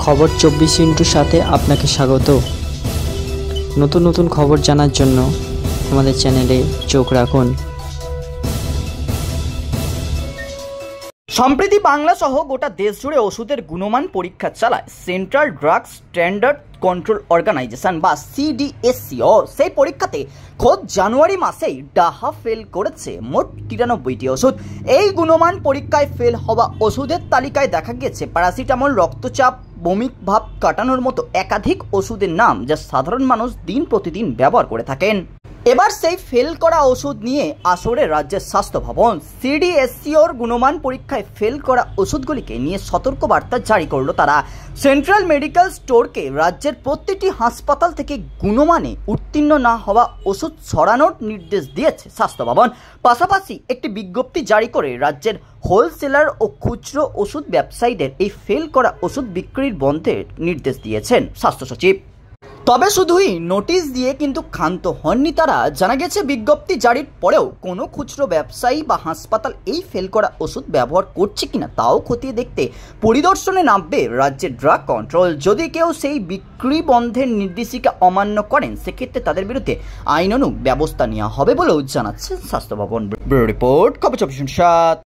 খবর 24 সাথে আপনাকে স্বাগত। নতুন নতুন খবর জানার জন্য আমাদের চ্যানেলে চোখ রাখুন। সম্প্রতি বাংলা সহ গোটা দেশ জুড়ে ওষুধের গুণমান পরীক্ষা চালায় central drugs standard control organisation বা CDSCO। সেই পরীক্ষাতে খোদ জানুয়ারি মাসেই ডাহা ফেল করেছে মোট 93টি ওষুধ। এই গুণমান পরীক্ষায় ফেল হওয়া ওষুধের তালিকায় দেখা গিয়েছে প্যারাসিটামল, রক্তচাপ, বমিক ভাব কাটানোর মতো একাধিক ওষুধের নাম, যা সাধারণ মানুষ দিন প্রতিদিন ব্যবহার করে থাকেন। এবার সেই ফেল করা ওষুধ নিয়ে আসরে রাজ্যের স্বাস্থ্য ভবন। CDSCOর গুণমান পরীক্ষায় ফেল করা ওষুধগুলিকে নিয়ে সতর্কবার্তা জারি করলো তারা। সেন্ট্রাল মেডিকেল স্টোরকে রাজ্যের প্রতিটি হাসপাতাল থেকে গুণমানে উত্তীর্ণ না হওয়া ওষুধ সরানোর নির্দেশ দিয়েছে স্বাস্থ্য ভবন। পাশাপাশি একটি বিজ্ঞপ্তি জারি করে রাজ্যের হোলসেলার ও খুচরো ওষুধ ব্যবসায়ীদের এই ফেল করা ওষুধ বিক্রির বন্ধের নির্দেশ দিয়েছেন স্বাস্থ্য সচিব। তবে শুধুই নোটিশ দিয়ে কিন্তু ক্ষান্ত হননি তারা। জানা গেছে বিজ্ঞপ্তি জারির পরেও কোনো খুচরো ব্যবসায়ী বা হাসপাতাল এই ফেল করা ওষুধ ব্যবহার করছে কিনা তাও খতিয়ে দেখতে পরিদর্শনে নামবে রাজ্যের ড্রাগ কন্ট্রোল। যদি কেউ সেই বিক্রি বন্ধের নির্দেশিকা অমান্য করেন, সেক্ষেত্রে তাদের বিরুদ্ধে আইনানুগ ব্যবস্থা নেওয়া হবে বলেও জানাচ্ছে স্বাস্থ্য ভবন। ব্যুরো রিপোর্ট, খবর 24/7।